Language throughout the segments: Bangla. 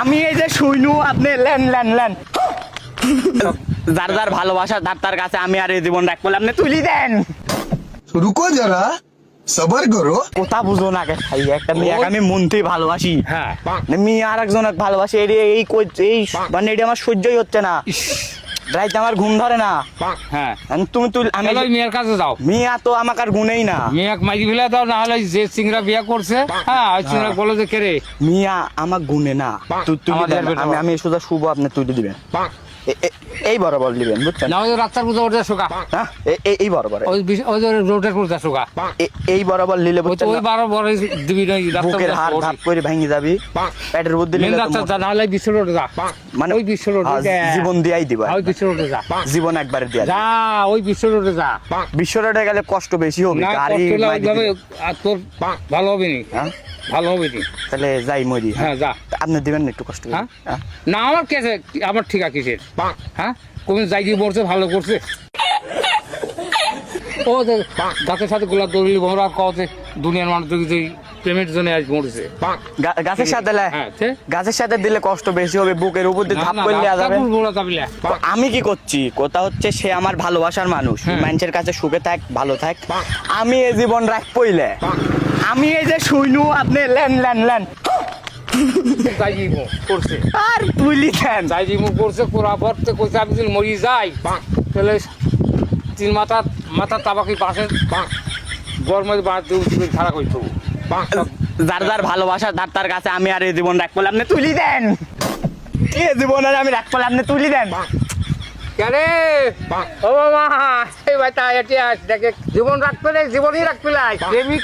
আমি এই যে শুইনু আপনি লেন লেন লেন যার যার ভালোবাসা তার কাছে আমি আর এই জীবন রাখবো আপনি তুলি দেন। रुको जरा सबर करो। কথা বুঝো না কে ভাই, একটা মেয়েকে আমি মন থেকে ভালোবাসি, হ্যাঁ মেয়ে আর একজনকে ভালোবাসি, এই মানে এটা আমার সহ্যই হচ্ছে না, রাইতে আমার ঘুম ধরে না। হ্যাঁ তুমি আমি তাহলে ওই মেয়ের কাছে যাও, মিয়া তো আমাকে আর গুনেই না। মেয়ে মাইরি ফেলে দাও, না হলে যে সিংরা বিয়া করছে হ্যাঁ ওই সিংরা বলো যে কেরে মিয়া আমার গুনে না, তুলি আমাদের দেন, বেটা। আমি সোজা শুভ আপনি তুলে দিবেন, এই বরাবর দিবেন বুঝছেন না ওই যে রাস্তার মধ্যে ওটা শোকা, হ্যাঁ এই বরাবর, ওই যে রোডের মধ্যে শোকা, এই বরাবর নিলে ওই তো ওই বারো বড় দিবি না বুকের হাড় ধাপ করে ভেঙে যাবি, পেটের মধ্যে মেন নিলে তো রাস্তা যা, না হলে বিশ্ব রোডে যা, মানে ওই বিশ্ব রোডে জীবন দিয়াই দিবা, ওই বিশ্ব রোডে যা, জীবন একবারে দিয়া যা ওই বিশ্ব রোডে যা, বিশ্ব রোডে গেলে কষ্ট বেশি হবে, না গাড়ি কষ্ট মাইর লাগবে দিবে। আর তোর ভালো হবে নি, হ্যাঁ ভালো হবে নি, তাহলে যাই মরি, হ্যাঁ যা। আপনি দিবেন না একটু কষ্ট করে? হ্যাঁ? হ্যাঁ। না আমার কেছে আমার ঠিক আছে কিসের, হ্যাঁ কোন যাই দিয়ে বলছে ভালো করছে, ও যে গাছের সাথে গোলাপ দৌড়ি ভরা কতে দুনিয়ার মানুষ দেখি পেমেন্ট জন্য আজ মরেছে, গাছের সাথে হ্যাঁ গাছের সাথে দিলে কষ্ট বেশি হবে, বুকের উপর দিয়ে ধাপ করে দেওয়া যাবে। আমি কি করছি, কথা হচ্ছে সে আমার ভালোবাসার মানুষ, মানুষের কাছে সুখে থাক ভালো থাক, আমি এই জীবন রাখ পইলে, আমি এই যে শুইনু আপনি লেন লেন লেন করছে আর তুলি দেন। যাই জিমু করছে করার পর তো কইছে আমি যদি মরি যাই তাহলে তিন মাথা তাবাকি পাশে গরমের বাদ দিয়ে খারাপ হইতো, যার যার ভালোবাসা তার কাছে আমি আর এই জীবন রাখবো আপনি তুলি দেন, এই জীবন আর আমি রাখবো আপনি তুলি দেন। কেরে ও মামা এই ভাইটা এটি দেখে জীবন রাখতে নেই, জীবনই রাখতে নাই, প্রেমিক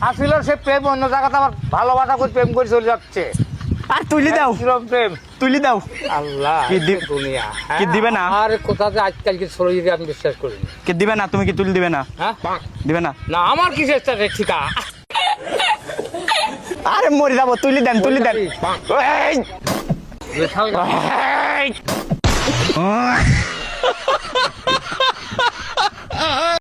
আসিল সে প্রেম অন্য জায়গাতে আবার ভালোবাসা করে প্রেম করে চলে যাচ্ছে, আর তুলি দাও, কিরম প্রেম তুলি দাও। আল্লাহ কি দুনিয়া কি দিবে না? আর কোথাতে আজকালকে শরীরে আমি বিশ্বাস করি না, কে দিবে না? তুমি কি তুলি দিবে না? হ্যাঁ দিবে না? না আমার কি চেষ্টা রে ঠিকা আরে মরে যাবো, তুলি দেন তুলি দেন। এই! এই!